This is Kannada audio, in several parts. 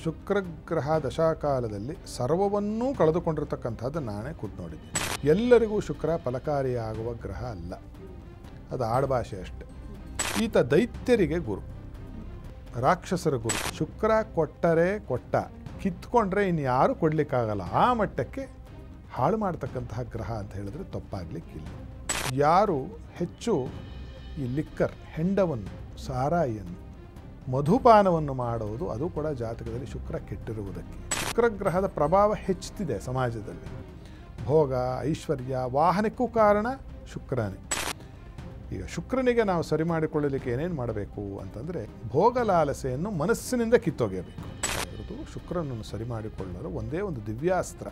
ಶುಕ್ರಗ್ರಹ ದಶಾಕಾಲದಲ್ಲಿ ಸರ್ವವನ್ನೂ ಕಳೆದುಕೊಂಡಿರ್ತಕ್ಕಂಥದ್ದು ನಾನೇ ಖುದ್ದು ನೋಡಿದ್ದೀನಿ. ಎಲ್ಲರಿಗೂ ಶುಕ್ರ ಫಲಕಾರಿಯಾಗುವ ಗ್ರಹ ಅಲ್ಲ, ಅದು ಆಡುಭಾಷೆ ಅಷ್ಟೆ. ಈತ ದೈತ್ಯರಿಗೆ ಗುರು, ರಾಕ್ಷಸರ ಗುರು. ಶುಕ್ರ ಕೊಟ್ಟರೆ ಕೊಟ್ಟ, ಕಿತ್ಕೊಂಡ್ರೆ ಇನ್ಯಾರು ಕೊಡಲಿಕ್ಕಾಗಲ್ಲ, ಆ ಮಟ್ಟಕ್ಕೆ ಹಾಳು ಮಾಡ್ತಕ್ಕಂತಹ ಗ್ರಹ ಅಂತ ಹೇಳಿದ್ರೆ ತಪ್ಪಾಗಲಿಕ್ಕಿಲ್ಲ. ಯಾರು ಹೆಚ್ಚು ಈ ಲಿಕ್ಕರ್, ಹೆಂಡವನ್ನು, ಸಾರಾಯಿಯನ್ನು, ಮಧುಪಾನವನ್ನು ಮಾಡುವುದು, ಅದು ಕೂಡ ಜಾತಕದಲ್ಲಿ ಶುಕ್ರ ಕೆಟ್ಟಿರುವುದಕ್ಕೆ. ಶುಕ್ರಗ್ರಹದ ಪ್ರಭಾವ ಹೆಚ್ಚುತ್ತಿದೆ ಸಮಾಜದಲ್ಲಿ. ಭೋಗ, ಐಶ್ವರ್ಯ, ವಾಹನಕ್ಕೂ ಕಾರಣ ಶುಕ್ರನೇ. ಈಗ ಶುಕ್ರನಿಗೆ ನಾವು ಸರಿ ಮಾಡಿಕೊಳ್ಳಲಿಕ್ಕೆ ಏನೇನು ಮಾಡಬೇಕು ಅಂತಂದರೆ, ಭೋಗಲಾಲಸೆಯನ್ನು ಮನಸ್ಸಿನಿಂದ ಕಿತ್ತೊಗೆಯಬೇಕು. ಶುಕ್ರನನ್ನು ಸರಿ ಮಾಡಿಕೊಳ್ಳಲು ಒಂದೇ ಒಂದು ದಿವ್ಯಾಸ್ತ್ರ,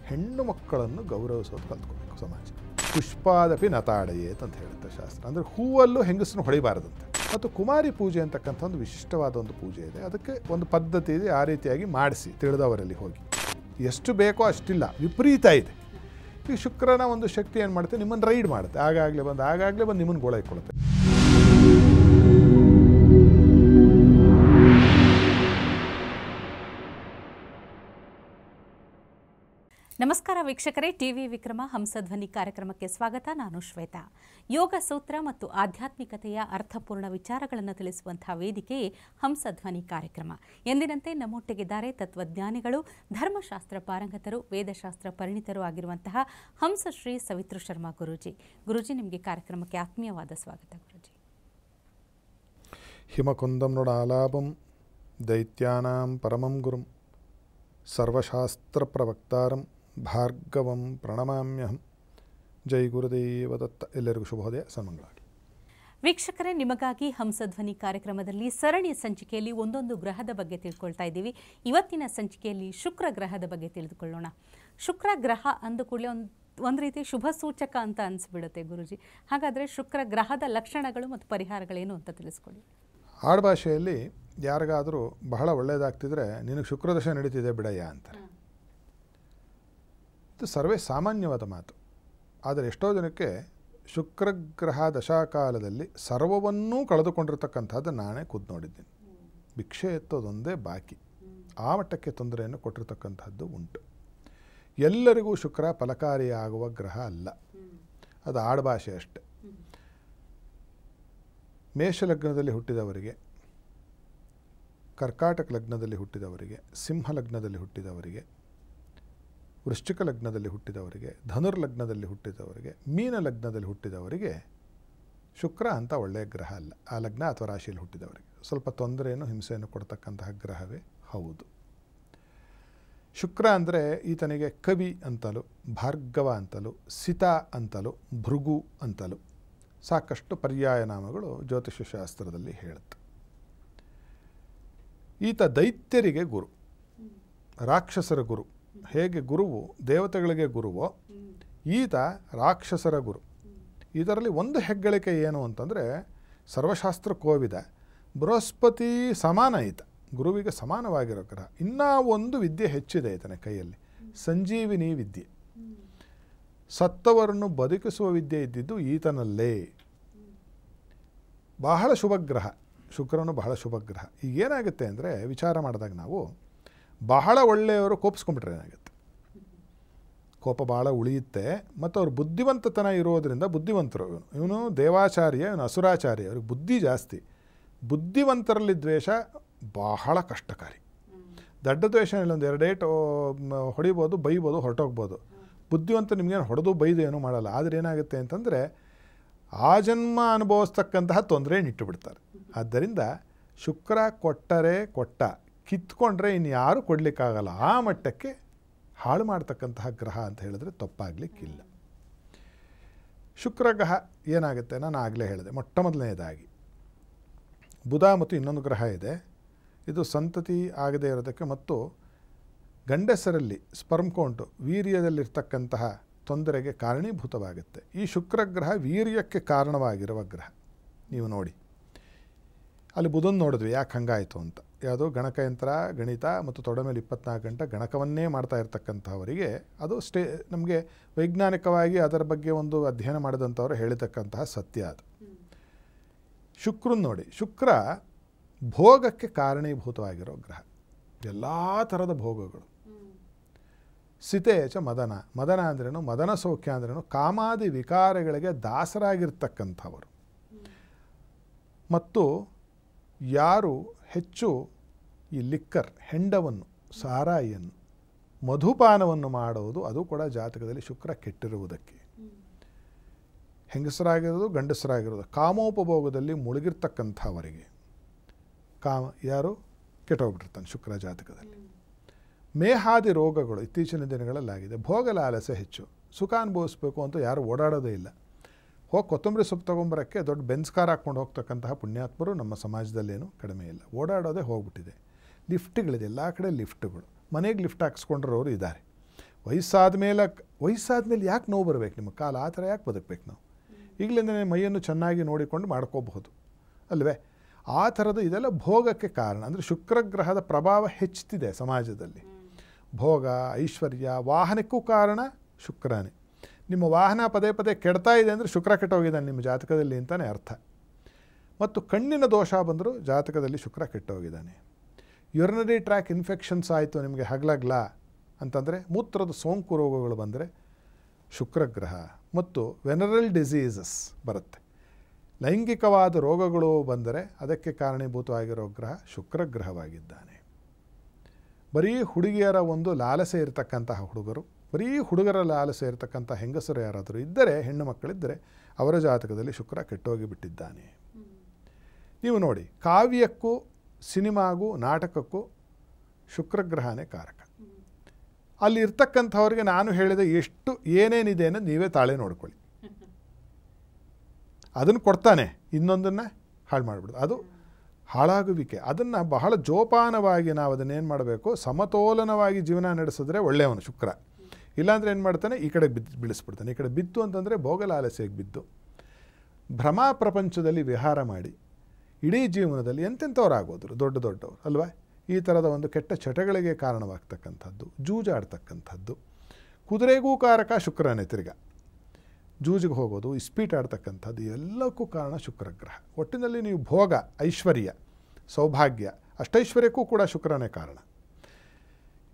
ಹೆಣ್ಣು ಮಕ್ಕಳನ್ನು ಗೌರವಿಸೋದು ಕಲ್ತ್ಕೋಬೇಕು ಸಮಾಜ. ಪುಷ್ಪಾದಪಿ ನತಾಡಯೇತ್ ಅಂತ ಹೇಳುತ್ತೆ ಶಾಸ್ತ್ರ. ಅಂದರೆ ಹೂವಲ್ಲೂ ಹೆಂಗಸನ್ನು ಹೊಡಿಬಾರದಂತೆ. ಮತ್ತು ಕುಮಾರಿ ಪೂಜೆ ಅಂತಕ್ಕಂಥ ಒಂದು ವಿಶಿಷ್ಟವಾದ ಒಂದು ಪೂಜೆ ಇದೆ, ಅದಕ್ಕೆ ಒಂದು ಪದ್ಧತಿ ಇದೆ. ಆ ರೀತಿಯಾಗಿ ಮಾಡಿಸಿ ತಿಳಿದವರಲ್ಲಿ ಹೋಗಿ. ಎಷ್ಟು ಬೇಕೋ ಅಷ್ಟಿಲ್ಲ, ವಿಪರೀತ ಇದೆ. ಈ ಶುಕ್ರನ ಒಂದು ಶಕ್ತಿ ಏನು ಮಾಡುತ್ತೆ, ನಿಮ್ಮನ್ನು ರೈಡ್ ಮಾಡುತ್ತೆ. ಆಗಾಗಲೇ ಬಂದು ನಿಮ್ಮನ್ನು ಗೋಳೈಕೊಳ್ಳುತ್ತೆ. ನಮಸ್ಕಾರ ವೀಕ್ಷಕರೇ, ಟಿವಿ ವಿಕ್ರಮ ಹಂಸಧ್ವನಿ ಕಾರ್ಯಕ್ರಮಕ್ಕೆ ಸ್ವಾಗತ. ನಾನು ಶ್ವೇತಾ. ಯೋಗ ಸೂತ್ರ ಮತ್ತು ಆಧ್ಯಾತ್ಮಿಕತೆಯ ಅರ್ಥಪೂರ್ಣ ವಿಚಾರಗಳನ್ನು ತಿಳಿಸುವಂತಹ ವೇದಿಕೆಯೇ ಹಂಸಧ್ವನಿ ಕಾರ್ಯಕ್ರಮ. ಎಂದಿನಂತೆ ನಮ್ಮೊಟ್ಟಿಗಿದ್ದಾರೆ ತತ್ವಜ್ಞಾನಿಗಳು, ಧರ್ಮಶಾಸ್ತ್ರ ಪಾರಂಗತರು, ವೇದಶಾಸ್ತ್ರ ಪರಿಣಿತರು ಆಗಿರುವಂತಹ ಹಂಸಶ್ರೀ ಸವಿತೃ ಶರ್ಮಾ ಗುರೂಜಿ. ಗುರೂಜಿ, ನಿಮಗೆ ಕಾರ್ಯಕ್ರಮಕ್ಕೆ ಆತ್ಮೀಯವಾದ ಸ್ವಾಗತ. ಗುರೂಜಿ, ಹಿಮಕುಂದಂ ನೃಡಾಲಾಭಂ ದೈತ್ಯಾನಾಂ ಪರಮಂ ಗುರುಂ ಸರ್ವಶಾಸ್ತ್ರ ಪ್ರವಕ್ತಾರಂ ಭಾರ್ಗವಂ ಪ್ರಣಮಾಮ್ಯಹಂ. ಜೈ ಗುರುದೇವ ದತ್ತ. ಎಲ್ಲರಿಗೂ ಶುಭೋದಯ, ಸನ್ಮಂಗಳಾಗಲಿ. ವೀಕ್ಷಕರೇ, ನಿಮಗಾಗಿ ಹಂಸಧ್ವನಿ ಕಾರ್ಯಕ್ರಮದಲ್ಲಿ ಸರಣಿ ಸಂಚಿಕೆಯಲ್ಲಿ ಒಂದೊಂದು ಗ್ರಹದ ಬಗ್ಗೆ ತಿಳ್ಕೊಳ್ತಾ ಇದ್ದೀವಿ. ಇವತ್ತಿನ ಸಂಚಿಕೆಯಲ್ಲಿ ಶುಕ್ರ ಗ್ರಹದ ಬಗ್ಗೆ ತಿಳಿದುಕೊಳ್ಳೋಣ. ಶುಕ್ರ ಗ್ರಹ ಅಂದ ಕೂಡಲೇ ಒಂದು ರೀತಿ ಶುಭ ಸೂಚಕ ಅಂತ ಅನಿಸ್ಬಿಡುತ್ತೆ ಗುರುಜಿ. ಹಾಗಾದರೆ ಶುಕ್ರ ಗ್ರಹದ ಲಕ್ಷಣಗಳು ಮತ್ತು ಪರಿಹಾರಗಳೇನು ಅಂತ ತಿಳಿಸ್ಕೊಡಿ. ಆಡುಭಾಷೆಯಲ್ಲಿ ಯಾರಿಗಾದರೂ ಬಹಳ ಒಳ್ಳೆಯದಾಗ್ತಿದ್ರೆ, ನಿನಗೆ ಶುಕ್ರದಶ ನಡೀತಿದೆ ಬಿಡಯ್ಯ ಅಂತಾರೆ. ಇದು ಸರ್ವೇ ಸಾಮಾನ್ಯವಾದ ಮಾತು. ಆದರೆ ಎಷ್ಟೋ ಜನಕ್ಕೆ ಶುಕ್ರಗ್ರಹ ದಶಾಕಾಲದಲ್ಲಿ ಸರ್ವವನ್ನೂ ಕಳೆದುಕೊಂಡಿರ್ತಕ್ಕಂಥದ್ದು ನಾನೇ ಖುದ್ದು ನೋಡಿದ್ದೀನಿ. ಭಿಕ್ಷೆ ಎತ್ತೋದೊಂದೇ ಬಾಕಿ, ಆ ಮಟ್ಟಕ್ಕೆ ತೊಂದರೆಯನ್ನು ಕೊಟ್ಟಿರ್ತಕ್ಕಂಥದ್ದು ಉಂಟು. ಎಲ್ಲರಿಗೂ ಶುಕ್ರ ಫಲಕಾರಿಯಾಗುವ ಗ್ರಹ ಅಲ್ಲ, ಅದು ಆಡುಭಾಷೆ ಅಷ್ಟೆ. ಮೇಷಲಗ್ನದಲ್ಲಿ ಹುಟ್ಟಿದವರಿಗೆ, ಕರ್ಕಾಟಕ ಲಗ್ನದಲ್ಲಿ ಹುಟ್ಟಿದವರಿಗೆ, ಸಿಂಹ ಲಗ್ನದಲ್ಲಿ ಹುಟ್ಟಿದವರಿಗೆ, ವೃಶ್ಚಿಕ ಲಗ್ನದಲ್ಲಿ ಹುಟ್ಟಿದವರಿಗೆ, ಧನುರ್ ಲಗ್ನದಲ್ಲಿ ಹುಟ್ಟಿದವರಿಗೆ, ಮೀನ ಲಗ್ನದಲ್ಲಿ ಹುಟ್ಟಿದವರಿಗೆ ಶುಕ್ರ ಅಂತ ಒಳ್ಳೆಯ ಗ್ರಹ ಅಲ್ಲ. ಆ ಲಗ್ನ ಅಥವಾ ರಾಶಿಯಲ್ಲಿ ಹುಟ್ಟಿದವರಿಗೆ ಸ್ವಲ್ಪ ತೊಂದರೆಯನ್ನು, ಹಿಂಸೆಯನ್ನು ಕೊಡ್ತಕ್ಕಂತಹ ಗ್ರಹವೇ ಹೌದು. ಶುಕ್ರ ಅಂದರೆ ಈತನಿಗೆ ಕವಿ ಅಂತಲೂ, ಭಾರ್ಗವ ಅಂತಲೂ, ಸಿತ ಅಂತಲೂ, ಭೃಗು ಅಂತಲೂ ಸಾಕಷ್ಟು ಪರ್ಯಾಯ ನಾಮಗಳು ಜ್ಯೋತಿಷ್ಯ ಶಾಸ್ತ್ರದಲ್ಲಿ ಹೇಳುತ್ತೆ. ಈತ ದೈತ್ಯರಿಗೆ ಗುರು, ರಾಕ್ಷಸರ ಗುರು. ಹೇಗೆ ಗುರುವು ದೇವತೆಗಳಿಗೆ ಗುರುವೋ, ಈತ ರಾಕ್ಷಸರ ಗುರು. ಇದರಲ್ಲಿ ಒಂದು ಹೆಗ್ಗಳಿಕೆ ಏನು ಅಂತಂದರೆ, ಸರ್ವಶಾಸ್ತ್ರ ಕೋವಿದ ಬೃಹಸ್ಪತಿ ಸಮಾನ ಈತ, ಗುರುವಿಗೆ ಸಮಾನವಾಗಿರೋ ಗ್ರಹ. ಇನ್ನೂ ಒಂದು ವಿದ್ಯೆ ಹೆಚ್ಚಿದೆ ಈತನ ಕೈಯಲ್ಲಿ, ಸಂಜೀವಿನಿ ವಿದ್ಯೆ. ಸತ್ತವರನ್ನು ಬದುಕಿಸುವ ವಿದ್ಯೆ ಇದ್ದಿದ್ದು ಈತನಲ್ಲೇ. ಬಹಳ ಶುಭಗ್ರಹ ಶುಕ್ರನು, ಬಹಳ ಶುಭಗ್ರಹ. ಈಗೇನಾಗುತ್ತೆ ಅಂದರೆ, ವಿಚಾರ ಮಾಡಿದಾಗ ನಾವು ಬಹಳ ಒಳ್ಳೆಯವರು ಕೋಪಿಸ್ಕೊಂಡ್ಬಿಟ್ರೆ ಏನಾಗುತ್ತೆ, ಕೋಪ ಭಾಳ ಉಳಿಯುತ್ತೆ. ಮತ್ತು ಅವ್ರ ಬುದ್ಧಿವಂತತನ ಇರೋದರಿಂದ, ಬುದ್ಧಿವಂತರು, ಇವನು ದೇವಾಚಾರ್ಯ, ಇವನು ಅಸುರಾಚಾರ್ಯ, ಅವ್ರಿಗೆ ಬುದ್ಧಿ ಜಾಸ್ತಿ. ಬುದ್ಧಿವಂತರಲ್ಲಿ ದ್ವೇಷ ಬಹಳ ಕಷ್ಟಕಾರಿ. ದಡ್ಡ ದ್ವೇಷ ಇಲ್ಲ, ಒಂದು ಎರಡೇಟು ಹೊಡಿಬೋದು, ಬೈಬೋದು, ಹೊರಟೋಗ್ಬೋದು. ಬುದ್ಧಿವಂತ ನಿಮಗೇನು ಹೊಡೆದು ಬೈದು ಏನೂ ಮಾಡಲ್ಲ. ಆದರೆ ಏನಾಗುತ್ತೆ ಅಂತಂದರೆ, ಆ ಜನ್ಮ ಅನುಭವಿಸ್ತಕ್ಕಂತಹ ತೊಂದರೆ ಇಟ್ಟು ಬಿಡ್ತಾರೆ. ಆದ್ದರಿಂದ ಶುಕ್ರ ಕೊಟ್ಟರೆ ಕೊಟ್ಟ, ಕಿತ್ಕೊಂಡ್ರೆ ಇನ್ಯಾರು ಕೊಡಲಿಕ್ಕಾಗಲ್ಲ, ಆ ಮಟ್ಟಕ್ಕೆ ಹಾಳು ಮಾಡ್ತಕ್ಕಂತಹ ಗ್ರಹ ಅಂತ ಹೇಳಿದ್ರೆ ತಪ್ಪಾಗಲಿಕ್ಕಿಲ್ಲ. ಶುಕ್ರಗ್ರಹ ಏನಾಗುತ್ತೆ, ನಾನು ಆಗಲೇ ಹೇಳಿದೆ. ಮೊಟ್ಟ ಮೊದಲನೇದಾಗಿ ಬುಧ ಮತ್ತು ಇನ್ನೊಂದು ಗ್ರಹ ಇದೆ. ಇದು ಸಂತತಿ ಆಗದೇ ಇರೋದಕ್ಕೆ ಮತ್ತು ಗಂಡಸರಲ್ಲಿ ಸ್ಪರ್ಮ್ ಕೌಂಟು, ವೀರ್ಯದಲ್ಲಿರ್ತಕ್ಕಂತಹ ತೊಂದರೆಗೆ ಕಾರಣೀಭೂತವಾಗುತ್ತೆ. ಈ ಶುಕ್ರಗ್ರಹ ವೀರ್ಯಕ್ಕೆ ಕಾರಣವಾಗಿರುವ ಗ್ರಹ. ನೀವು ನೋಡಿ, ಅಲ್ಲಿ ಬುಧನ್ ನೋಡಿದ್ವಿ, ಯಾಕೆ ಹಂಗಾಯಿತು ಅಂತ. ಯಾವುದೋ ಗಣಕಯಂತ್ರ, ಗಣಿತ ಮತ್ತು ತೊಡೆ ಮೇಲೆ 24 ಗಂಟೆ ಗಣಕವನ್ನೇ ಮಾಡ್ತಾ ಇರ್ತಕ್ಕಂಥವರಿಗೆ ಅದು ನಮಗೆ ವೈಜ್ಞಾನಿಕವಾಗಿ ಅದರ ಬಗ್ಗೆ ಒಂದು ಅಧ್ಯಯನ ಮಾಡಿದಂಥವ್ರು ಹೇಳಿರ್ತಕ್ಕಂತಹ ಸತ್ಯ ಅದು. ಶುಕ್ರನ್ ನೋಡಿ, ಶುಕ್ರ ಭೋಗಕ್ಕೆ ಕಾರಣೀಭೂತವಾಗಿರೋ ಗ್ರಹ. ಎಲ್ಲ ಥರದ ಭೋಗಗಳು. ಸಿತೆ ಚ ಮದನ. ಮದನ ಅಂದ್ರೇನು? ಮದನ ಸೌಖ್ಯ ಅಂದ್ರೇನು? ಕಾಮಾದಿ ವಿಕಾರಗಳಿಗೆ ದಾಸರಾಗಿರ್ತಕ್ಕಂಥವರು. ಮತ್ತು ಯಾರು ಹೆಚ್ಚು ಈ ಲಿಕ್ಕರ್, ಹೆಂಡವನ್ನು, ಸಾರಾಯಿಯನ್ನು, ಮಧುಪಾನವನ್ನು ಮಾಡುವುದು, ಅದು ಕೂಡ ಜಾತಕದಲ್ಲಿ ಶುಕ್ರ ಕೆಟ್ಟಿರುವುದಕ್ಕೆ. ಹೆಂಗಸರಾಗಿರೋದು, ಗಂಡಸರಾಗಿರೋದು, ಕಾಮೋಪಭೋಗದಲ್ಲಿ ಮುಳುಗಿರ್ತಕ್ಕಂಥವರಿಗೆ ಯಾರು ಕೆಟ್ಟೋಗ್ಬಿಟ್ಟಿರ್ತಾನೆ ಶುಕ್ರ ಜಾತಕದಲ್ಲಿ. ಮೇಹಾದಿ ರೋಗಗಳು ಇತ್ತೀಚಿನ ದಿನಗಳಲ್ಲಾಗಿದೆ. ಭೋಗಲಾಲಸೆ ಹೆಚ್ಚು. ಸುಖ ಅನುಭವಿಸ್ಬೇಕು ಅಂತ ಯಾರು ಓಡಾಡೋದೇ ಇಲ್ಲ. ಹೋಗಿ ಕೊತ್ತಂಬರಿ ಸೊಪ್ಪು ತೊಗೊಂಬರೋಕ್ಕೆ ದೊಡ್ಡ ಬೆನ್ಸ್ ಕಾರ್ ಹಾಕ್ಕೊಂಡು ಹೋಗ್ತಕ್ಕಂತಹ ಪುಣ್ಯಾತ್ಮರು ನಮ್ಮ ಸಮಾಜದಲ್ಲೇನು ಕಡಿಮೆ ಇಲ್ಲ. ಓಡಾಡೋದೇ ಹೋಗ್ಬಿಟ್ಟಿದೆ. ಲಿಫ್ಟ್ಗಳಿದೆ, ಎಲ್ಲ ಕಡೆ ಲಿಫ್ಟ್ಗಳು. ಮನೆಗೆ ಲಿಫ್ಟ್ ಹಾಕ್ಸ್ಕೊಂಡಿರೋರು ಇದ್ದಾರೆ. ವಯಸ್ಸಾದ ಮೇಲೆ ಯಾಕೆ ನೋವು ಬರಬೇಕು ನಿಮ್ಮ ಕಾಲು? ಆ ಥರ ಯಾಕೆ ಬದುಕಬೇಕು ನಾವು? ಈಗಲಿಂದನೇ ಮೈಯನ್ನು ಚೆನ್ನಾಗಿ ನೋಡಿಕೊಂಡು ಮಾಡ್ಕೋಬಹುದು ಅಲ್ವೇ? ಆ ಥರದ ಇದೆಲ್ಲ ಭೋಗಕ್ಕೆ ಕಾರಣ. ಅಂದರೆ ಶುಕ್ರಗ್ರಹದ ಪ್ರಭಾವ ಹೆಚ್ಚುತ್ತಿದೆ ಸಮಾಜದಲ್ಲಿ. ಭೋಗ, ಐಶ್ವರ್ಯ, ವಾಹನಕ್ಕೂ ಕಾರಣ ಶುಕ್ರನೇ. ನಿಮ್ಮ ವಾಹನ ಪದೇ ಪದೇ ಕೆಡ್ತಾ ಇದೆ ಅಂದರೆ ಶುಕ್ರ ಕೆಟ್ಟೋಗಿದ್ದಾನೆ ನಿಮ್ಮ ಜಾತಕದಲ್ಲಿ ಅಂತಲೇ ಅರ್ಥ. ಮತ್ತು ಕಣ್ಣಿನ ದೋಷ ಬಂದರೂ ಜಾತಕದಲ್ಲಿ ಶುಕ್ರ ಕೆಟ್ಟೋಗಿದ್ದಾನೆ. ಯುರಿನರಿ ಟ್ರ್ಯಾಕ್ ಇನ್ಫೆಕ್ಷನ್ಸ್ ಆಯಿತು ನಿಮಗೆ ಹಗಲಗ್ಲ ಅಂತಂದರೆ, ಮೂತ್ರದ ಸೋಂಕು ರೋಗಗಳು ಬಂದರೆ ಶುಕ್ರಗ್ರಹ. ಮತ್ತು ವೆನರಲ್ ಡಿಸೀಸಸ್ ಬರುತ್ತೆ. ಲೈಂಗಿಕವಾದ ರೋಗಗಳು ಬಂದರೆ ಅದಕ್ಕೆ ಕಾರಣೀಭೂತವಾಗಿರೋ ಗ್ರಹ ಶುಕ್ರಗ್ರಹವಾಗಿದ್ದಾನೆ. ಬರೀ ಹುಡುಗಿಯರ ಒಂದು ಲಾಲಸೆ ಇರತಕ್ಕಂತಹ ಹುಡುಗರು, ಬರೀ ಹುಡುಗರ ಲಾಲಸೆ ಇರತಕ್ಕಂಥ ಹೆಂಗಸರು ಯಾರಾದರೂ ಇದ್ದರೆ, ಹೆಣ್ಣು ಮಕ್ಕಳಿದ್ದರೆ, ಅವರ ಜಾತಕದಲ್ಲಿ ಶುಕ್ರ ಕೆಟ್ಟೋಗಿ ಬಿಟ್ಟಿದ್ದಾನೆ. ನೀವು ನೋಡಿ, ಕಾವ್ಯಕ್ಕೂ ಸಿನಿಮಾಗೂ ನಾಟಕಕ್ಕೂ ಶುಕ್ರಗ್ರಹನೇ ಕಾರಕ. ಅಲ್ಲಿ ಇರ್ತಕ್ಕಂಥವ್ರಿಗೆ ನಾನು ಹೇಳಿದ ಎಷ್ಟು ಏನೇನಿದೆ ಅನ್ನೋದು ನೀವೇ ತಾಳೆ ನೋಡ್ಕೊಳ್ಳಿ. ಅದನ್ನು ಕೊಡ್ತಾನೆ, ಇನ್ನೊಂದನ್ನು ಹಾಳು ಮಾಡಿಬಿಡೋದು. ಅದು ಹಾಳಾಗುವಿಕೆ. ಅದನ್ನು ಬಹಳ ಜೋಪಾನವಾಗಿ ನಾವು ಅದನ್ನೇನು ಮಾಡಬೇಕು, ಸಮತೋಲನವಾಗಿ ಜೀವನ ನಡೆಸಿದ್ರೆ ಒಳ್ಳೆಯವನು ಶುಕ್ರ. ಇಲ್ಲಾಂದರೆ ಏನು ಮಾಡ್ತಾನೆ, ಈ ಕಡೆ ಬೀಳಿಸ್ಬಿಡ್ತಾನೆ. ಈ ಕಡೆ ಬಿದ್ದು ಅಂತಂದರೆ ಭೋಗಲಾಲಸೆಗೆ ಬಿದ್ದು ಭ್ರಮಾ ಪ್ರಪಂಚದಲ್ಲಿ ವಿಹಾರ ಮಾಡಿ ಇಡೀ ಜೀವನದಲ್ಲಿ ಎಂತೆಂಥವ್ರಾಗೋದ್ರು, ದೊಡ್ಡವರು ಅಲ್ವಾ? ಈ ಥರದ ಒಂದು ಕೆಟ್ಟ ಚಟಗಳಿಗೆ ಕಾರಣವಾಗ್ತಕ್ಕಂಥದ್ದು, ಜೂಜಾಡ್ತಕ್ಕಂಥದ್ದು. ಕುದುರೆಗೂ ಕಾರಕ ಶುಕ್ರನೇ. ತಿರ್ಗ ಜೂಜಿಗೆ ಹೋಗೋದು, ಇಸ್ಪೀಟ್ ಆಡ್ತಕ್ಕಂಥದ್ದು, ಎಲ್ಲಕ್ಕೂ ಕಾರಣ ಶುಕ್ರಗ್ರಹ. ಒಟ್ಟಿನಲ್ಲಿ ನೀವು ಭೋಗ, ಐಶ್ವರ್ಯ, ಸೌಭಾಗ್ಯ, ಅಷ್ಟೈಶ್ವರ್ಯಕ್ಕೂ ಕೂಡ ಶುಕ್ರನೇ ಕಾರಣ.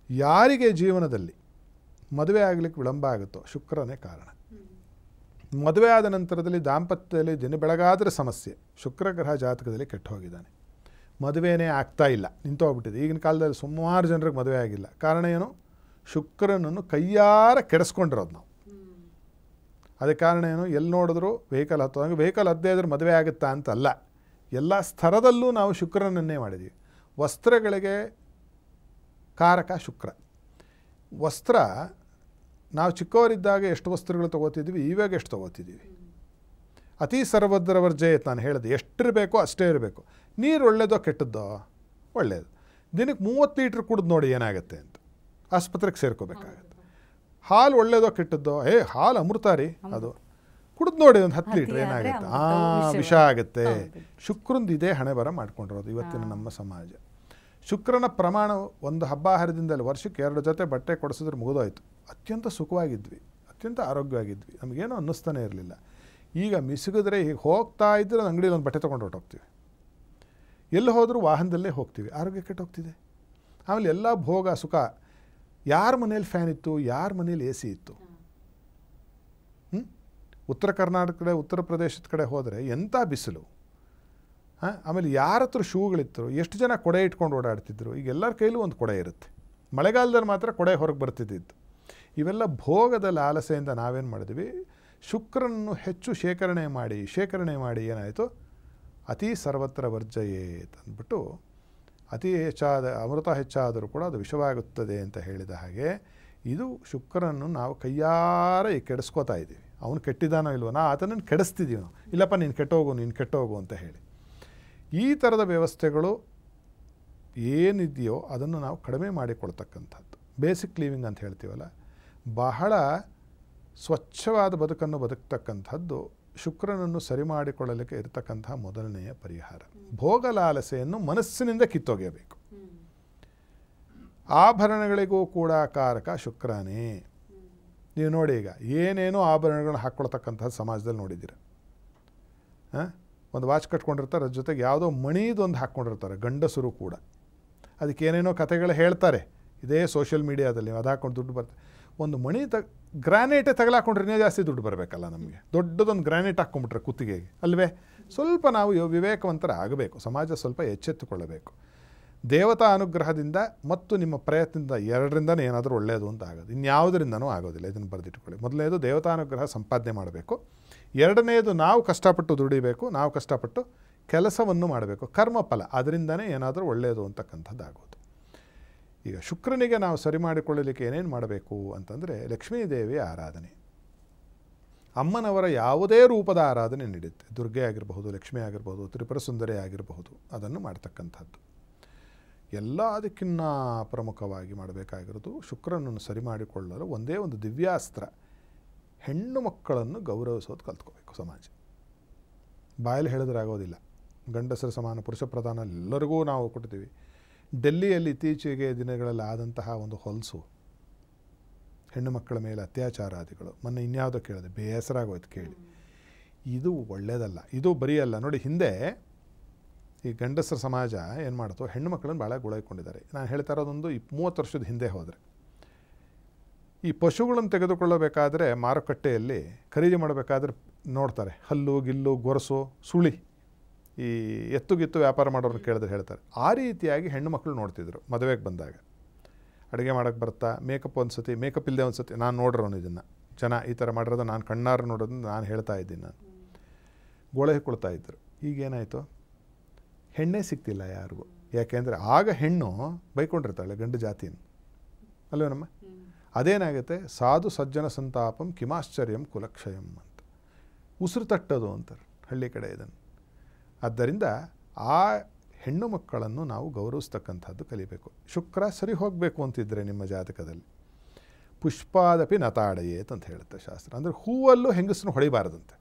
ಯಾರಿಗೆ ಜೀವನದಲ್ಲಿ ಮದುವೆ ಆಗಲಿಕ್ಕೆ ವಿಳಂಬ ಆಗುತ್ತೋ ಶುಕ್ರನೇ ಕಾರಣ. ಮದುವೆ ಆದ ನಂತರದಲ್ಲಿ ದಾಂಪತ್ಯದಲ್ಲಿ ದಿನ ಬೆಳಗಾದರೆ ಸಮಸ್ಯೆ. ಶುಕ್ರಗ್ರಹ ಜಾತಕದಲ್ಲಿ ಕೆಟ್ಟು ಹೋಗಿದ್ದಾನೆ. ಮದುವೆನೇ ಆಗ್ತಾ ಇಲ್ಲ, ನಿಂತೋಗ್ಬಿಟ್ಟಿದೆ. ಈಗಿನ ಕಾಲದಲ್ಲಿ ಸುಮಾರು ಜನರಿಗೆ ಮದುವೆ ಆಗಿಲ್ಲ. ಕಾರಣ ಏನು? ಶುಕ್ರನನ್ನು ಕೈಯಾರ ಕೆಡಿಸ್ಕೊಂಡಿರೋದು ನಾವು. ಅದಕ್ಕೆ ಕಾರಣ ಏನು? ಎಲ್ಲಿ ನೋಡಿದ್ರು ವೆಹಿಕಲ್ ಹತ್ತೋದಂಗೆ. ವೆಹಿಕಲ್ ಹತ್ತದೇ ಇದ್ರೆ ಮದುವೆ ಆಗುತ್ತಾ ಅಂತಲ್ಲ, ಎಲ್ಲ ಸ್ತರದಲ್ಲೂ ನಾವು ಶುಕ್ರನನ್ನೇ ಮಾಡಿದ್ದೀವಿ. ವಸ್ತ್ರಗಳಿಗೆ ಕಾರಕ ಶುಕ್ರ. ವಸ್ತ್ರ ನಾವು ಚಿಕ್ಕವರಿದ್ದಾಗ ಎಷ್ಟು ವಸ್ತ್ರಗಳು ತೊಗೋತಿದ್ವಿ, ಇವಾಗ ಎಷ್ಟು ತೊಗೋತಿದ್ದೀವಿ? ಅತಿ ಸರ್ವದ್ರ ವರ್ಜಯತ್. ನಾನು ಹೇಳಿದೆ, ಎಷ್ಟಿರಬೇಕೋ ಅಷ್ಟೇ ಇರಬೇಕು. ನೀರು ಒಳ್ಳೆಯದೋ ಕೆಟ್ಟದ್ದೋ? ಒಳ್ಳೆಯದು. ದಿನಕ್ಕೆ 30 ಲೀಟ್ರ್ ಕುಡಿದು ನೋಡಿ ಏನಾಗುತ್ತೆ ಅಂತ, ಆಸ್ಪತ್ರೆಗೆ ಸೇರ್ಕೋಬೇಕಾಗತ್ತೆ. ಹಾಲು ಒಳ್ಳೆಯದೋ ಕೆಟ್ಟದ್ದೋ? ಹಾಲು ಅಮೃತ ರೀ, ಅದು ಕುಡಿದು ನೋಡಿ ಒಂದು 10 ಲೀಟ್ರ್ ಏನಾಗುತ್ತೆ? ವಿಷ ಆಗುತ್ತೆ. ಶುಕ್ರಂದು ಇದೇ ಹಣೆ ಬರ ಮಾಡ್ಕೊಂಡಿರೋದು ಇವತ್ತಿನ ನಮ್ಮ ಸಮಾಜ. ಶುಕ್ರನ ಪ್ರಮಾಣ ಒಂದು ಹಬ್ಬ ಹರಿದಿಂದಲೇ ವರ್ಷಕ್ಕೆ 2 ಜೊತೆ ಬಟ್ಟೆ ಕೊಡಿಸಿದ್ರೆ ಮುಗಿದೋಯ್ತು. ಅತ್ಯಂತ ಸುಖವಾಗಿದ್ವಿ, ಅತ್ಯಂತ ಆರೋಗ್ಯವಾಗಿದ್ವಿ, ನಮಗೇನೋ ಅನ್ನಿಸ್ತಾನೆ ಇರಲಿಲ್ಲ. ಈಗ ಮಿಸುಗಿದ್ರೆ ಹೀಗೆ ಹೋಗ್ತಾ ಇದ್ದರೆ ಅಂಗಡಿಯಲ್ಲಿ ಒಂದು ಬಟ್ಟೆ ತೊಗೊಂಡು ಹೊರಟೋಗ್ತೀವಿ. ಎಲ್ಲಿ ಹೋದರೂ ವಾಹನದಲ್ಲೇ ಹೋಗ್ತೀವಿ, ಆರೋಗ್ಯ ಕೆಟ್ಟೋಗ್ತಿದೆ. ಆಮೇಲೆ ಎಲ್ಲ ಭೋಗ ಸುಖ. ಯಾರ ಮನೇಲಿ ಫ್ಯಾನ್ ಇತ್ತು, ಯಾರ ಮನೇಲಿ AC ಇತ್ತು? ಉತ್ತರ ಕರ್ನಾಟಕ ಕಡೆ, ಉತ್ತರ ಪ್ರದೇಶದ ಕಡೆ ಹೋದರೆ ಎಂಥ ಬಿಸಿಲು. ಆಮೇಲೆ ಯಾರ ಹತ್ರ ಶೂಗಳಿತ್ತು, ಎಷ್ಟು ಜನ ಕೊಡೆ ಇಟ್ಕೊಂಡು ಓಡಾಡ್ತಿದ್ರು. ಈಗ ಎಲ್ಲರ ಕೈಲೂ ಒಂದು ಕೊಡೆ ಇರುತ್ತೆ. ಮಳೆಗಾಲದಲ್ಲಿ ಮಾತ್ರ ಕೊಡೆ ಹೊರಗೆ ಬರ್ತಿದ್ದಿತ್ತು. ಇವೆಲ್ಲ ಭೋಗದ ಲಾಲಸೆಯಿಂದ ನಾವೇನು ಮಾಡಿದ್ವಿ, ಶುಕ್ರನನ್ನು ಹೆಚ್ಚು ಶೇಖರಣೆ ಮಾಡಿ ಏನಾಯಿತು, ಅತಿ ಸರ್ವತ್ರ ವರ್ಜಯೇತ್ ಅಂದ್ಬಿಟ್ಟು, ಅತಿ ಹೆಚ್ಚಾದ ಅಮೃತ ಹೆಚ್ಚಾದರೂ ಕೂಡ ಅದು ವಿಷವಾಗುತ್ತದೆ ಅಂತ ಹೇಳಿದ ಹಾಗೆ, ಇದು ಶುಕ್ರನನ್ನು ನಾವು ಕೈಯಾರ ಕೆಡಿಸ್ಕೋತಾ ಇದ್ದೀವಿ. ಅವನು ಕೆಟ್ಟಿದ್ದಾನೋ ಇಲ್ವೋ, ಆತನನ್ನು ಕೆಡಿಸ್ತಿದ್ದೀವಿ ನಾವು. ಇಲ್ಲಪ್ಪ ನೀನು ಕೆಟ್ಟೋಗು ಅಂತ ಹೇಳಿ. ಈ ಥರದ ವ್ಯವಸ್ಥೆಗಳು ಏನಿದೆಯೋ ಅದನ್ನು ನಾವು ಕಡಿಮೆ ಮಾಡಿಕೊಳ್ತಕ್ಕಂಥದ್ದು. ಬೇಸಿಕ್ ಲಿವಿಂಗ್ ಅಂತ ಹೇಳ್ತೀವಲ್ಲ, ಬಹಳ ಸ್ವಚ್ಛವಾದ ಬದುಕನ್ನು ಬದುಕ್ತಕ್ಕಂಥದ್ದು ಶುಕ್ರನನ್ನು ಸರಿ ಮಾಡಿಕೊಳ್ಳಲಿಕ್ಕೆ ಇರತಕ್ಕಂತಹ ಮೊದಲನೆಯ ಪರಿಹಾರ. ಭೋಗಲಾಲಸೆಯನ್ನು ಮನಸ್ಸಿನಿಂದ ಕಿತ್ತೊಗೆಯಬೇಕು. ಆಭರಣಗಳಿಗೂ ಕೂಡ ಕಾರಕ ಶುಕ್ರನೇ. ನೀವು ನೋಡಿ, ಈಗ ಏನೇನೋ ಆಭರಣಗಳನ್ನ ಹಾಕ್ಕೊಳ್ತಕ್ಕಂಥದ್ದು ಸಮಾಜದಲ್ಲಿ ನೋಡಿದ್ದೀರ. ಒಂದು ವಾಚ್ ಕಟ್ಕೊಂಡಿರ್ತಾರೆ, ಅದ್ರ ಜೊತೆಗೆ ಯಾವುದೋ ಮಣಿದೊಂದು ಹಾಕ್ಕೊಂಡಿರ್ತಾರೆ ಗಂಡಸರು ಕೂಡ. ಅದಕ್ಕೆ ಏನೇನೋ ಕಥೆಗಳು ಹೇಳ್ತಾರೆ. ಇದೇ ಸೋಷಿಯಲ್ ಮೀಡಿಯಾದಲ್ಲಿ ಅದು ಹಾಕ್ಕೊಂಡು ದುಡ್ಡು ಬರ್ತದೆ. ಒಂದು ಮಣಿ ಗ್ರಾನೈಟೇ ತಗಲಾಕೊಂಡ್ರೆ ಇನ್ನೂ ಜಾಸ್ತಿ ದುಡ್ಡು ಬರಬೇಕಲ್ಲ ನಮಗೆ. ದೊಡ್ಡದೊಂದು ಗ್ರಾನೈಟ್ ಹಾಕ್ಕೊಂಬಿಟ್ರೆ ಕುತ್ತಿಗೆಗೆ ಅಲ್ವೇ? ಸ್ವಲ್ಪ ನಾವು ವಿವೇಕವಂತರ ಆಗಬೇಕು. ಸಮಾಜ ಸ್ವಲ್ಪ ಎಚ್ಚೆತ್ತುಕೊಳ್ಳಬೇಕು. ದೇವತಾ ಅನುಗ್ರಹದಿಂದ ಮತ್ತು ನಿಮ್ಮ ಪ್ರಯತ್ನದಿಂದ ಎರಡರಿಂದನೇ ಏನಾದರೂ ಒಳ್ಳೆಯದು ಅಂತ ಆಗೋದು, ಇನ್ಯಾವುದರಿಂದನೂ ಆಗೋದಿಲ್ಲ. ಇದನ್ನು ಬರೆದಿಟ್ಕೊಳ್ಳಿ. ಮೊದಲನೇದು ದೇವತಾನುಗ್ರಹ ಸಂಪಾದನೆ ಮಾಡಬೇಕು. ಎರಡನೇದು ನಾವು ಕಷ್ಟಪಟ್ಟು ದುಡಿಬೇಕು, ನಾವು ಕಷ್ಟಪಟ್ಟು ಕೆಲಸವನ್ನು ಮಾಡಬೇಕು. ಕರ್ಮಫಲ ಅದರಿಂದನೇ ಏನಾದರೂ ಒಳ್ಳೆಯದು ಅಂತಕ್ಕಂಥದ್ದಾಗೋದು. ಈಗ ಶುಕ್ರನಿಗೆ ನಾವು ಸರಿ ಮಾಡಿಕೊಳ್ಳಲಿಕ್ಕೆ ಏನೇನು ಮಾಡಬೇಕು ಅಂತಂದರೆ, ಲಕ್ಷ್ಮೀದೇವಿಯ ಆರಾಧನೆ, ಅಮ್ಮನವರ ಯಾವುದೇ ರೂಪದ ಆರಾಧನೆ ನಡೆಯುತ್ತೆ. ದುರ್ಗೆ ಆಗಿರಬಹುದು, ಲಕ್ಷ್ಮಿ ಆಗಿರಬಹುದು, ತ್ರಿಪುರ ಸುಂದರಿ ಆಗಿರಬಹುದು, ಅದನ್ನು ಮಾಡ್ತಕ್ಕಂಥದ್ದು. ಎಲ್ಲದಕ್ಕಿಂತ ಪ್ರಮುಖವಾಗಿ ಮಾಡಬೇಕಾಗಿರೋದು ಶುಕ್ರನನ್ನು ಸರಿ ಮಾಡಿಕೊಳ್ಳಲು ಒಂದೇ ಒಂದು ದಿವ್ಯಾಸ್ತ್ರ, ಹೆಣ್ಣು ಮಕ್ಕಳನ್ನು ಗೌರವಿಸೋದು ಕಲ್ತ್ಕೋಬೇಕು ಸಮಾಜ. ಬಾಯಲ್ಲಿ ಹೇಳಿದ್ರಾಗೋದಿಲ್ಲ. ಗಂಡಸರ ಸಮಾನ ಪುರುಷ ಪ್ರಧಾನ ಎಲ್ಲರಿಗೂ ನಾವು ಕೊಡ್ತೀವಿ. ಡೆಲ್ಲಿಯಲ್ಲಿ ಇತ್ತೀಚೆಗೆ ದಿನಗಳಲ್ಲಿ ಆದಂತಹ ಒಂದು ಹೊಲಸು, ಹೆಣ್ಣು ಮಕ್ಕಳ ಮೇಲೆ ಅತ್ಯಾಚಾರಾದಿಗಳು, ಮೊನ್ನೆ ಇನ್ಯಾವುದೋ ಕೇಳಿದೆ, ಬೇಸರ ಆಗೋಯ್ತು ಕೇಳಿ. ಇದು ಒಳ್ಳೆಯದಲ್ಲ. ಇದು ಬರೀ ಅಲ್ಲ ನೋಡಿ, ಹಿಂದೆ ಈ ಗಂಡಸರ ಸಮಾಜ ಏನು ಮಾಡ್ತೋ, ಹೆಣ್ಣು ಮಕ್ಕಳನ್ನು ಭಾಳ ಗುಳೈಕೊಂಡಿದ್ದಾರೆ. ನಾನು ಹೇಳ್ತಾ ಇರೋದೊಂದು 30 ವರ್ಷದ ಹಿಂದೆ ಹೋದರೆ, ಈ ಪಶುಗಳನ್ನು ತೆಗೆದುಕೊಳ್ಳಬೇಕಾದ್ರೆ ಮಾರುಕಟ್ಟೆಯಲ್ಲಿ ಖರೀದಿ ಮಾಡಬೇಕಾದ್ರೆ ನೋಡ್ತಾರೆ, ಹಲ್ಲು ಗಿಲ್ಲು ಗೊರಸು ಸುಳಿ, ಈ ಎತ್ತುಗಿತ್ತು ವ್ಯಾಪಾರ ಮಾಡೋರನ್ನ ಕೇಳಿದ್ರೆ ಹೇಳ್ತಾರೆ. ಆ ರೀತಿಯಾಗಿ ಹೆಣ್ಣು ಮಕ್ಕಳು ನೋಡ್ತಿದ್ರು ಮದುವೆಗೆ ಬಂದಾಗ. ಅಡುಗೆ ಮಾಡೋಕ್ಕೆ ಬರ್ತಾ, ಮೇಕಪ್ ಒಂದು ಸತಿ, ಮೇಕಪ್ ಇಲ್ಲದೆ ಒಂದು ಸತಿ, ನಾನು ನೋಡಿರೋನು ಇದನ್ನು. ಜನ ಈ ಥರ ಮಾಡಿರೋದು ನಾನು ಕಣ್ಣಾರು ನೋಡೋದನ್ನು ನಾನು ಹೇಳ್ತಾ ಇದ್ದೀನಿ. ನಾನು ಗೋಳೆ ಕೊಳ್ತಾ ಇದ್ದರು. ಈಗೇನಾಯಿತು, ಹೆಣ್ಣೇ ಸಿಗ್ತಿಲ್ಲ ಯಾರಿಗೂ. ಯಾಕೆಂದರೆ ಆಗ ಹೆಣ್ಣು ಬೈಕೊಂಡಿರ್ತಾಳೆ ಗಂಡು ಜಾತಿನ ಅಲ್ವೇ ನಮ್ಮ. ಅದೇನಾಗುತ್ತೆ, ಸಾಧು ಸಜ್ಜನ ಸಂತಾಪಂ ಕಿಮಾಶ್ಚರ್ಯಂ ಕುಲಕ್ಷಯಂ ಅಂತ ಉಸಿರು ತಟ್ಟೋದು ಅಂತಾರೆ ಹಳ್ಳಿ ಕಡೆ ಇದನ್ನು. ಆದ್ದರಿಂದ ಆ ಹೆಣ್ಣು ಮಕ್ಕಳನ್ನು ನಾವು ಗೌರವಿಸ್ತಕ್ಕಂಥದ್ದು ಕಲಿಬೇಕು. ಶುಕ್ರ ಸರಿ ಹೋಗಬೇಕು ಅಂತಿದ್ದರೆ ನಿಮ್ಮ ಜಾತಕದಲ್ಲಿ ಪುಷ್ಪಾದಪಿ ನತಾಡಯೇತ್ ಅಂತ ಹೇಳುತ್ತೆ ಶಾಸ್ತ್ರ. ಅಂದರೆ ಹೂವಲ್ಲೂ ಹೆಂಗಸನ್ನು ಹೊಡಿಬಾರ್ದಂತೆ.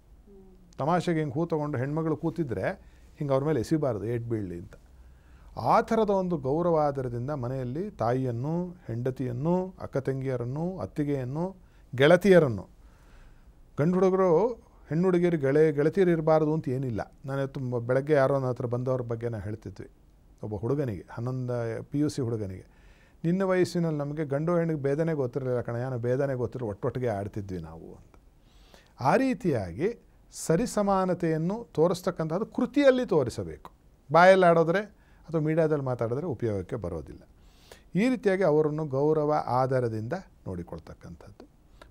ತಮಾಷೆಗೆ ಹಿಂಗೆ ಹೂ ತೊಗೊಂಡು ಹೆಣ್ಮಗಳು ಕೂತಿದ್ರೆ ಹಿಂಗೆ ಅವ್ರ ಮೇಲೆ ಎಸಿಬಾರ್ದು, ಏಟ್ ಬೀಳಲಿ ಅಂತ. ಆ ಥರದ ಒಂದು ಗೌರವಾಧಾರದಿಂದ ಮನೆಯಲ್ಲಿ ತಾಯಿಯನ್ನು, ಹೆಂಡತಿಯನ್ನು, ಅಕ್ಕ ತಂಗಿಯರನ್ನು, ಅತ್ತಿಗೆಯನ್ನು, ಗೆಳತಿಯರನ್ನು, ಗಂಡು ಹುಡುಗರು ಹೆಣ್ಣು ಹುಡುಗಿಯರು ಗೆಳತಿಯರು ಇರಬಾರ್ದು ಅಂತ ಏನಿಲ್ಲ. ನಾನು ತುಂಬ ಬೆಳಗ್ಗೆ ಯಾರೋ ನನ್ನ ಹತ್ರ ಬಂದವ್ರ ಬಗ್ಗೆ ನಾವು ಹೇಳ್ತಿದ್ವಿ. ಒಬ್ಬ ಹುಡುಗನಿಗೆ 11 PUC ಹುಡುಗನಿಗೆ, ನಿನ್ನ ವಯಸ್ಸಿನಲ್ಲಿ ನಮಗೆ ಗಂಡು ಹೆಣ್ಣಿಗೆ ಭೇದನೆ ಗೊತ್ತಿರಲಿಲ್ಲ ಕಣಯ್ಯ, ನಾವು ಭೇದನೆ ಗೊತ್ತಿರೋ ಒಟ್ಟೊಟ್ಟಿಗೆ ಆಡ್ತಿದ್ವಿ ನಾವು ಅಂತ. ಆ ರೀತಿಯಾಗಿ ಸರಿಸಮಾನತೆಯನ್ನು ತೋರಿಸ್ತಕ್ಕಂಥದ್ದು ಕೃತಿಯಲ್ಲಿ ತೋರಿಸಬೇಕು. ಬಾಯಲ್ಲಿ ಆಡೋದ್ರೆ ಅಥವಾ ಮೀಡಿಯಾದಲ್ಲಿ ಮಾತಾಡಿದ್ರೆ ಉಪಯೋಗಕ್ಕೆ ಬರೋದಿಲ್ಲ. ಈ ರೀತಿಯಾಗಿ ಅವರನ್ನು ಗೌರವ ಆಧಾರದಿಂದ ನೋಡಿಕೊಳ್ತಕ್ಕಂಥದ್ದು.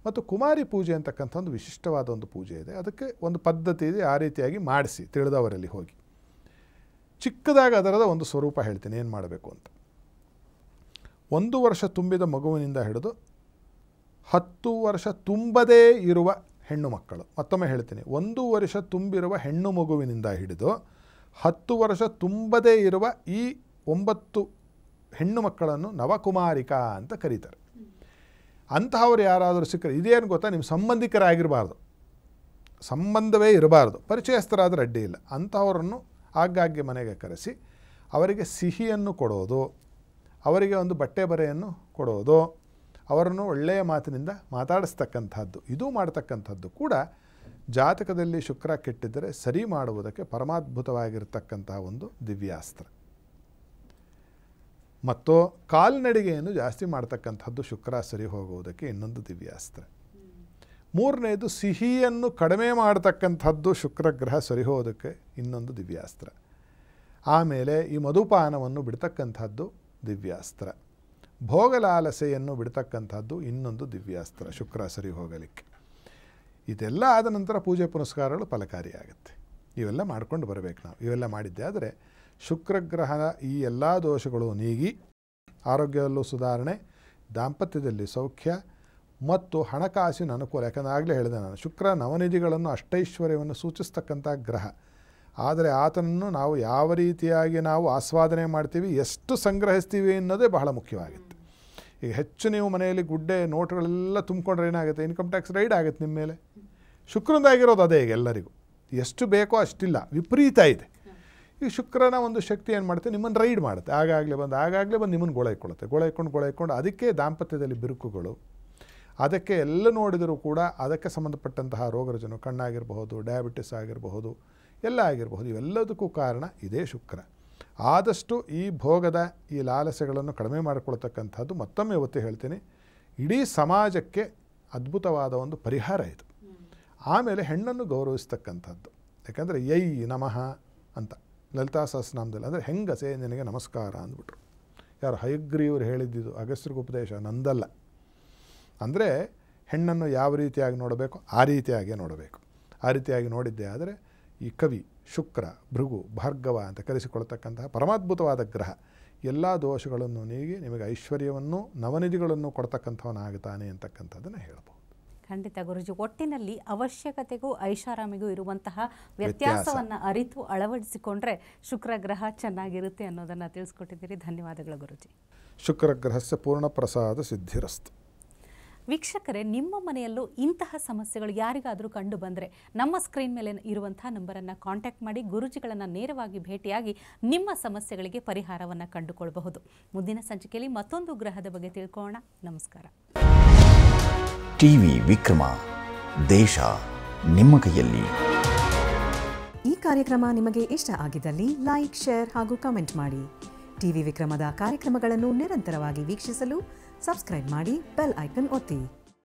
ಮತ್ತು ಕುಮಾರಿ ಪೂಜೆ ಅಂತಕ್ಕಂಥ ಒಂದು ವಿಶಿಷ್ಟವಾದ ಒಂದು ಪೂಜೆ ಇದೆ. ಅದಕ್ಕೆ ಒಂದು ಪದ್ಧತಿ ಇದೆ. ಆ ರೀತಿಯಾಗಿ ಮಾಡಿಸಿ ತಿಳಿದವರಲ್ಲಿ ಹೋಗಿ ಚಿಕ್ಕದಾಗ ಅದರದ ಒಂದು ಸ್ವರೂಪ ಹೇಳ್ತೀನಿ ಏನು ಮಾಡಬೇಕು ಅಂತ. 1 ವರ್ಷ ತುಂಬಿದ ಮಗುವಿನಿಂದ ಹಿಡಿದು 10 ವರ್ಷ ತುಂಬದೇ ಇರುವ ಹೆಣ್ಣು ಮಕ್ಕಳು, ಮತ್ತೊಮ್ಮೆ ಹೇಳ್ತೀನಿ, 1 ವರ್ಷ ತುಂಬಿರುವ ಹೆಣ್ಣು ಮಗುವಿನಿಂದ ಹಿಡಿದು 10 ವರ್ಷ ತುಂಬದೇ ಇರುವ ಈ 9 ಹೆಣ್ಣು ಮಕ್ಕಳನ್ನು ನವಕುಮಾರಿಕಾ ಅಂತ ಕರೀತಾರೆ. ಅಂತಹವ್ರು ಯಾರಾದರೂ ಸಿಕ್ಕರೆ, ಇದೇನು ಗೊತ್ತಾ, ನಿಮ್ಮ ಸಂಬಂಧಿಕರಾಗಿರಬಾರ್ದು, ಸಂಬಂಧವೇ ಇರಬಾರ್ದು, ಪರಿಚಯಸ್ಥರಾದರೆ ಅಡ್ಡಿ ಇಲ್ಲ. ಅಂಥವರನ್ನು ಆಗಾಗ್ಗೆ ಮನೆಗೆ ಕರೆಸಿ ಅವರಿಗೆ ಸಿಹಿಯನ್ನು ಕೊಡೋದು, ಅವರಿಗೆ ಒಂದು ಬಟ್ಟೆ ಬರೆಯನ್ನು ಕೊಡೋದು, ಅವರನ್ನು ಒಳ್ಳೆಯ ಮಾತಿನಿಂದ ಮಾತಾಡಿಸ್ತಕ್ಕಂಥದ್ದು, ಇದು ಮಾಡ್ತಕ್ಕಂಥದ್ದು ಕೂಡ ಜಾತಕದಲ್ಲಿ ಶುಕ್ರ ಕೆಟ್ಟಿದ್ದರೆ ಸರಿ ಮಾಡುವುದಕ್ಕೆ ಪರಮಾದ್ಭುತವಾಗಿರ್ತಕ್ಕಂತಹ ಒಂದು ದಿವ್ಯಾಸ್ತ್ರ. ಮತ್ತು ಕಾಲ್ನಡಿಗೆಯನ್ನು ಜಾಸ್ತಿ ಮಾಡ್ತಕ್ಕಂಥದ್ದು ಶುಕ್ರ ಸರಿ ಹೋಗುವುದಕ್ಕೆ ಇನ್ನೊಂದು ದಿವ್ಯಾಸ್ತ್ರ. 3ನೇದು ಸಿಹಿಯನ್ನು ಕಡಿಮೆ ಮಾಡ್ತಕ್ಕಂಥದ್ದು ಶುಕ್ರ ಗ್ರಹ ಸರಿ ಹೋಗೋದಕ್ಕೆ ಇನ್ನೊಂದು ದಿವ್ಯಾಸ್ತ್ರ. ಆಮೇಲೆ ಈ ಮಧುಪಾನವನ್ನು ಬಿಡ್ತಕ್ಕಂಥದ್ದು ದಿವ್ಯಾಸ್ತ್ರ. ಭೋಗಲಾಲಸೆಯನ್ನು ಬಿಡ್ತಕ್ಕಂಥದ್ದು ಇನ್ನೊಂದು ದಿವ್ಯಾಸ್ತ್ರ ಶುಕ್ರ ಸರಿ ಹೋಗಲಿಕ್ಕೆ. ಇದೆಲ್ಲ ಆದ ನಂತರ ಪೂಜೆ ಪುನಸ್ಕಾರಗಳು ಫಲಕಾರಿಯಾಗುತ್ತೆ. ಇವೆಲ್ಲ ಮಾಡ್ಕೊಂಡು ಬರಬೇಕು ನಾವು. ಇವೆಲ್ಲ ಮಾಡಿದ್ದೆ ಆದರೆ ಶುಕ್ರಗ್ರಹದ ಈ ಎಲ್ಲ ದೋಷಗಳು ನೀಗಿ ಆರೋಗ್ಯದಲ್ಲೂ ಸುಧಾರಣೆ, ದಾಂಪತ್ಯದಲ್ಲಿ ಸೌಖ್ಯ ಮತ್ತು ಹಣಕಾಸಿನ ಅನುಕೂಲ. ಯಾಕಂದರೆ ಆಗಲೇ ಹೇಳಿದೆ ನಾನು, ಶುಕ್ರ ನವನಿಧಿಗಳನ್ನು ಅಷ್ಟೈಶ್ವರ್ಯವನ್ನು ಸೂಚಿಸ್ತಕ್ಕಂಥ ಗ್ರಹ. ಆದರೆ ಆತನನ್ನು ನಾವು ಯಾವ ರೀತಿಯಾಗಿ ನಾವು ಆಸ್ವಾದನೆ ಮಾಡ್ತೀವಿ, ಎಷ್ಟು ಸಂಗ್ರಹಿಸ್ತೀವಿ ಅನ್ನೋದೇ ಬಹಳ ಮುಖ್ಯವಾಗುತ್ತೆ. ಈಗ ಹೆಚ್ಚು ನೀವು ಮನೆಯಲ್ಲಿ ಗುಡ್ಡೆ ನೋಟುಗಳೆಲ್ಲ ತುಂಬಿಕೊಂಡ್ರೆ ಏನಾಗುತ್ತೆ, ಇನ್ಕಮ್ ಟ್ಯಾಕ್ಸ್ ರೈಡ್ ಆಗುತ್ತೆ ನಿಮ್ಮ ಮೇಲೆ. ಶುಕ್ರದಾಗಿರೋದು ಅದೇ ಈಗ ಎಲ್ಲರಿಗೂ, ಎಷ್ಟು ಬೇಕೋ ಅಷ್ಟಿಲ್ಲ, ವಿಪರೀತ ಇದೆ. ಈ ಶುಕ್ರನ ಒಂದು ಶಕ್ತಿ ಏನು ಮಾಡುತ್ತೆ, ನಿಮ್ಮನ್ನು ರೈಡ್ ಮಾಡುತ್ತೆ. ಆಗಾಗಲೇ ಬಂದು ನಿಮ್ಮನ್ನು ಗೊಳೈಕೊಂಡು ಅದಕ್ಕೆ ದಾಂಪತ್ಯದಲ್ಲಿ ಬಿರುಕುಗಳು, ಅದಕ್ಕೆ ಎಲ್ಲ ನೋಡಿದರೂ ಕೂಡ ಅದಕ್ಕೆ ಸಂಬಂಧಪಟ್ಟಂತಹ ರೋಗರುಜನು, ಕಣ್ಣಾಗಿರಬಹುದು, ಡಯಾಬಿಟಿಸ್ ಆಗಿರಬಹುದು, ಎಲ್ಲ ಆಗಿರಬಹುದು, ಇವೆಲ್ಲದಕ್ಕೂ ಕಾರಣ ಇದೇ ಶುಕ್ರ. ಆದಷ್ಟು ಈ ಭೋಗದ ಈ ಲಾಲಸೆಗಳನ್ನು ಕಡಿಮೆ ಮಾಡಿಕೊಳ್ತಕ್ಕಂಥದ್ದು ಮತ್ತೊಮ್ಮೆ ಒತ್ತಿ ಹೇಳ್ತೀನಿ, ಇಡೀ ಸಮಾಜಕ್ಕೆ ಅದ್ಭುತವಾದ ಒಂದು ಪರಿಹಾರ ಇದು. ಆಮೇಲೆ ಹೆಣ್ಣನ್ನು ಗೌರವಿಸ್ತಕ್ಕಂಥದ್ದು. ಯಾಕಂದರೆ ಯೈ ನಮಃ ಅಂತ ಲಲಿತಾ ಸಹಸ್ರನಾಮದಲ್ಲಿ, ಅಂದರೆ ಹೆಂಗಸೆ ನಿನಗೆ ನಮಸ್ಕಾರ ಅಂದ್ಬಿಟ್ರು. ಯಾರು ಹಯಗ್ರೀವರು ಹೇಳಿದ್ದಿದ್ದು, ಅಗಸ್ತ್ಯರಿಗೆ ಉಪದೇಶ, ನಂದಲ್ಲ. ಅಂದರೆ ಹೆಣ್ಣನ್ನು ಯಾವ ರೀತಿಯಾಗಿ ನೋಡಬೇಕು ಆ ರೀತಿಯಾಗಿ ನೋಡಬೇಕು. ಆ ರೀತಿಯಾಗಿ ನೋಡಿದ್ದೆ ಆದರೆ ಈ ಕವಿ ಶುಕ್ರ, ಭೃಗು, ಭಾರ್ಗವ ಅಂತ ಕರೆಸಿಕೊಳ್ತಕ್ಕಂತಹ ಪರಮಾದ್ಭುತವಾದ ಗ್ರಹ ಎಲ್ಲ ದೋಷಗಳನ್ನು ನೀಗಿ ನಿಮಗೆ ಐಶ್ವರ್ಯವನ್ನು ನವನಿಧಿಗಳನ್ನು ಕೊಡ್ತಕ್ಕಂಥವನಾಗುತ್ತಾನೆ ಅಂತಕ್ಕಂಥದ್ದನ್ನು ಹೇಳ್ಬೋದು. ಖಂಡಿತ ಗುರುಜಿ, ಒಟ್ಟಿನಲ್ಲಿ ಅವಶ್ಯಕತೆಗೂ ಐಷಾರಾಮಿಗೂ ಇರುವಂತಹ ವ್ಯತ್ಯಾಸವನ್ನು ಅರಿತು ಅಳವಡಿಸಿಕೊಂಡ್ರೆ ಶುಕ್ರ ಗ್ರಹ ಚೆನ್ನಾಗಿರುತ್ತೆ ಅನ್ನೋದನ್ನು ತಿಳಿಸ್ಕೊಟ್ಟಿದ್ದೀರಿ. ಧನ್ಯವಾದಗಳು ಗುರುಜಿ. ಶುಕ್ರ ಗ್ರಹಸ್ಯ ಪೂರ್ಣ ಪ್ರಸಾದ ಸಿದ್ಧಿರಸ್ತು. ವೀಕ್ಷಕರೇ, ನಿಮ್ಮ ಮನೆಯಲ್ಲೂ ಇಂತಹ ಸಮಸ್ಯೆಗಳು ಯಾರಿಗಾದರೂ ಕಂಡು ಬಂದರೆ ನಮ್ಮ ಸ್ಕ್ರೀನ್ ಮೇಲೆ ಇರುವಂಥ ನಂಬರನ್ನು ಕಾಂಟ್ಯಾಕ್ಟ್ ಮಾಡಿ ಗುರುಜಿಗಳನ್ನು ನೇರವಾಗಿ ಭೇಟಿಯಾಗಿ ನಿಮ್ಮ ಸಮಸ್ಯೆಗಳಿಗೆ ಪರಿಹಾರವನ್ನು ಕಂಡುಕೊಳ್ಳಬಹುದು. ಮುಂದಿನ ಸಂಚಿಕೆಯಲ್ಲಿ ಮತ್ತೊಂದು ಗ್ರಹದ ಬಗ್ಗೆ ತಿಳ್ಕೊಳ್ಳೋಣ. ನಮಸ್ಕಾರ. ಟಿವಿ ವಿಕ್ರಮ, ದೇಶ ನಿಮ್ಮ ಕೈಯಲ್ಲಿ. ಈ ಕಾರ್ಯಕ್ರಮ ನಿಮಗೆ ಇಷ್ಟ ಆಗಿದ್ದಲ್ಲಿ ಲೈಕ್, ಶೇರ್ ಹಾಗೂ ಕಮೆಂಟ್ ಮಾಡಿ. ಟಿವಿ ವಿಕ್ರಮದ ಕಾರ್ಯಕ್ರಮಗಳನ್ನು ನಿರಂತರವಾಗಿ ವೀಕ್ಷಿಸಲು ಸಬ್ಸ್ಕ್ರೈಬ್ ಮಾಡಿ, ಬೆಲ್ ಐಕನ್ ಒತ್ತಿ.